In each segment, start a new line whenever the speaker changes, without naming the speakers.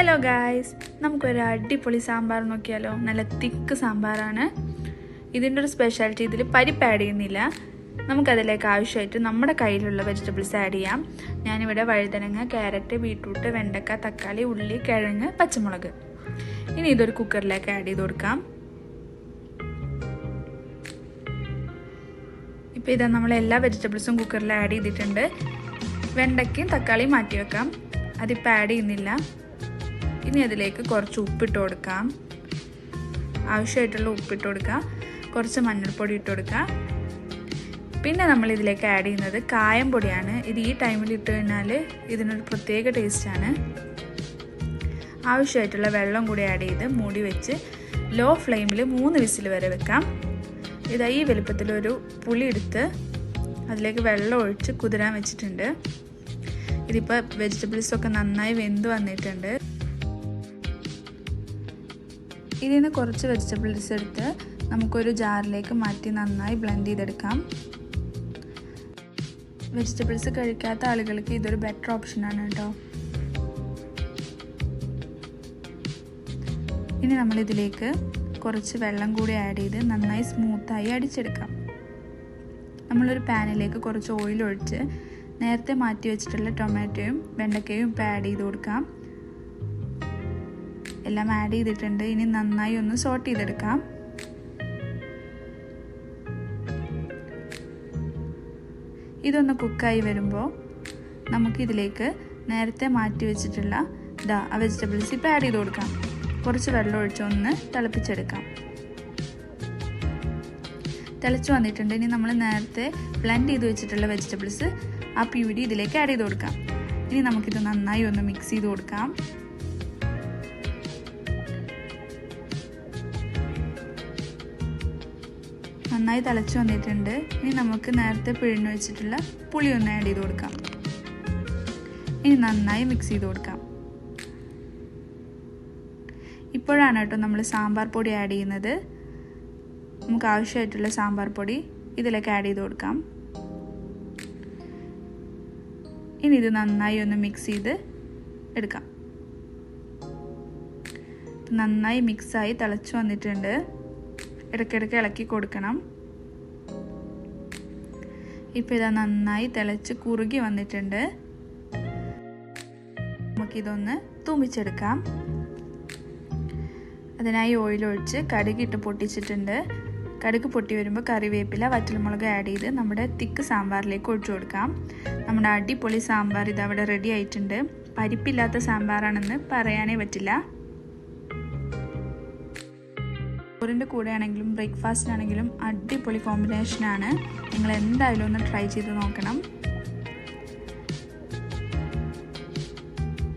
Hello guys, നമുക്കൊരു അടിപൊളി സാമ്പാർ നോക്കിയാലോ. നല്ല തിക്ക് സാമ്പാറാണ്. ഇതിൻ്റെ ഒരു സ്പെഷ്യാലിറ്റി, ഇതിൽ പരിപ്പ് ആഡ് ചെയ്യുന്നില്ല. നമുക്കതിലേക്ക് ആവശ്യമായിട്ട് നമ്മുടെ കയ്യിലുള്ള വെജിറ്റബിൾസ് ആഡ് ചെയ്യാം. ഞാനിവിടെ വഴുതനങ്ങ, ക്യാരറ്റ്, ബീട്രൂട്ട്, വെണ്ടക്ക, തക്കാളി, ഉള്ളി, കിഴങ്ങ്, പച്ചമുളക്. ഇനി ഇതൊരു കുക്കറിലേക്ക് ആഡ് ചെയ്ത് കൊടുക്കാം. ഇപ്പോൾ ഇതാ നമ്മളെല്ലാ വെജിറ്റബിൾസും കുക്കറിൽ ആഡ് ചെയ്തിട്ടുണ്ട്. വെണ്ടയ്ക്കും തക്കാളിയും മാറ്റി വെക്കാം, അതിപ്പോൾ ആഡ് ചെയ്യുന്നില്ല. ഇനി അതിലേക്ക് കുറച്ച് ഉപ്പിട്ട് കൊടുക്കാം, ആവശ്യമായിട്ടുള്ള ഉപ്പിട്ട് കൊടുക്കുക. കുറച്ച് മഞ്ഞൾപ്പൊടി ഇട്ട് കൊടുക്കുക. പിന്നെ നമ്മൾ ഇതിലേക്ക് ആഡ് ചെയ്യുന്നത് കായം പൊടിയാണ്. ഇത് ഈ ടൈമിൽ ഇട്ട് കഴിഞ്ഞാൽ ഇതിനൊരു പ്രത്യേക ടേസ്റ്റാണ്. ആവശ്യമായിട്ടുള്ള വെള്ളം കൂടി ആഡ് ചെയ്ത് മൂടി വെച്ച് ലോ ഫ്ലെയിമിൽ 3 വിസിൽ വരെ വെക്കാം. ഇതാ ഈ വലുപ്പത്തിലൊരു പുളി എടുത്ത് അതിലേക്ക് വെള്ളം ഒഴിച്ച് കുതിരാൻ വെച്ചിട്ടുണ്ട്. ഇതിപ്പോൾ വെജിറ്റബിൾസൊക്കെ നന്നായി വെന്ത് വന്നിട്ടുണ്ട്. ഇതിൽ നിന്ന് കുറച്ച് വെജിറ്റബിൾസ് എടുത്ത് നമുക്കൊരു ജാറിലേക്ക് മാറ്റി നന്നായി ബ്ലെൻഡ് ചെയ്തെടുക്കാം. വെജിറ്റബിൾസ് കഴിക്കാത്ത ആളുകൾക്ക് ഇതൊരു ബെറ്റർ ഓപ്ഷനാണ് കേട്ടോ. ഇനി നമ്മളിതിലേക്ക് കുറച്ച് വെള്ളം കൂടി ആഡ് ചെയ്ത് നന്നായി സ്മൂത്തായി അടിച്ചെടുക്കാം. നമ്മളൊരു പാനിലേക്ക് കുറച്ച് ഓയിൽ ഒഴിച്ച് നേരത്തെ മാറ്റി വെച്ചിട്ടുള്ള ടൊമാറ്റോയും വെണ്ടക്കയും ഇപ്പോൾ ആഡ് ചെയ്ത് കൊടുക്കാം. എല്ലാം ആഡ് ചെയ്തിട്ടുണ്ട്. ഇനി നന്നായി ഒന്ന് സോട്ട് ചെയ്തെടുക്കാം. ഇതൊന്ന് കുക്കായി വരുമ്പോൾ നമുക്കിതിലേക്ക് നേരത്തെ മാറ്റി വെച്ചിട്ടുള്ള വെജിറ്റബിൾസ് ഇപ്പോൾ ആഡ് ചെയ്ത് കൊടുക്കാം. കുറച്ച് വെള്ളം ഒഴിച്ചൊന്ന് തിളപ്പിച്ചെടുക്കാം. തിളച്ച് വന്നിട്ടുണ്ട്. ഇനി നമ്മൾ നേരത്തെ ബ്ലെൻഡ് ചെയ്ത് വെച്ചിട്ടുള്ള വെജിറ്റബിൾസ് ആ പ്യൂരി ഇതിലേക്ക് ആഡ് ചെയ്ത് കൊടുക്കാം. ഇനി നമുക്കിത് നന്നായി ഒന്ന് മിക്സ് ചെയ്ത് കൊടുക്കാം. നന്നായി തിളച്ച് വന്നിട്ടുണ്ട്. ഇനി നമുക്ക് നേരത്തെ പിഴിഞ്ഞ് വെച്ചിട്ടുള്ള പുളി ഒന്ന് ആഡ് ചെയ്ത് കൊടുക്കാം. ഇനി നന്നായി മിക്സ് ചെയ്ത് കൊടുക്കാം. ഇപ്പോഴാണ് കേട്ടോ നമ്മൾ സാമ്പാർ പൊടി ആഡ് ചെയ്യുന്നത്. നമുക്ക് ആവശ്യമായിട്ടുള്ള സാമ്പാർ പൊടി ഇതിലേക്ക് ആഡ് ചെയ്ത് കൊടുക്കാം. ഇനി ഇത് നന്നായി ഒന്ന് മിക്സ് ചെയ്ത് എടുക്കാം. നന്നായി മിക്സായി തിളച്ച് വന്നിട്ടുണ്ട്. ഇടയ്ക്കിടയ്ക്ക് ഇളക്കി കൊടുക്കണം. ഇപ്പോൾ ഇതാ നന്നായി തിളച്ച് കുറുകി വന്നിട്ടുണ്ട്. നമുക്കിതൊന്ന് തൂമിച്ചെടുക്കാം. അതിനായി ഓയിൽ ഒഴിച്ച് കടുകിട്ട് പൊട്ടിച്ചിട്ടുണ്ട്. കടുക് പൊട്ടി വരുമ്പോൾ കറിവേപ്പില, വറ്റൽമുളക് ആഡ് ചെയ്ത് നമ്മുടെ തിക്ക് സാമ്പാറിലേക്ക് ഒഴിച്ചു കൊടുക്കാം. നമ്മുടെ അടിപൊളി സാമ്പാർ ഇതവിടെ റെഡി ആയിട്ടുണ്ട്. പരിപ്പില്ലാത്ത സാമ്പാറാണെന്ന് പറയാനേ പറ്റില്ല. ചോറിൻ്റെ കൂടെ ആണെങ്കിലും ബ്രേക്ക്ഫാസ്റ്റിനാണെങ്കിലും അടിപൊളി കോമ്പിനേഷനാണ്. നിങ്ങൾ എന്തായാലും ഒന്ന് ട്രൈ ചെയ്ത് നോക്കണം.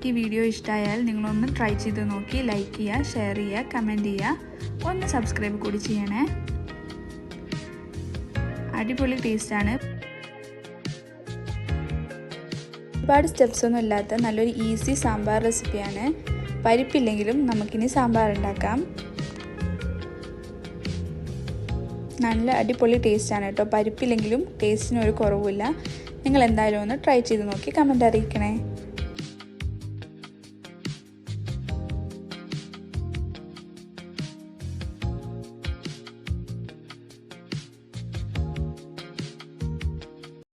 ഈ വീഡിയോ ഇഷ്ടമായാൽ നിങ്ങളൊന്ന് ട്രൈ ചെയ്ത് നോക്കി ലൈക്ക് ചെയ്യുക, ഷെയർ ചെയ്യുക, കമൻറ്റ് ചെയ്യുക. ഒന്ന് സബ്സ്ക്രൈബ് കൂടി ചെയ്യണേ. അടിപൊളി ടേസ്റ്റാണ്. ഒരുപാട് സ്റ്റെപ്സ് ഒന്നും ഇല്ലാത്ത നല്ലൊരു ഈസി സാമ്പാർ റെസിപ്പിയാണ്. പരിപ്പില്ലെങ്കിലും നമുക്കിനി സാമ്പാർ ഉണ്ടാക്കാം. നല്ല അടിപൊളി ടേസ്റ്റാണ് കേട്ടോ. പരിപ്പില്ലെങ്കിലും ടേസ്റ്റിന് ഒരു കുറവുമില്ല. നിങ്ങൾ എന്തായാലും ഒന്ന് ട്രൈ ചെയ്ത് നോക്കി കമൻറ്റ് അറിയിക്കണേ.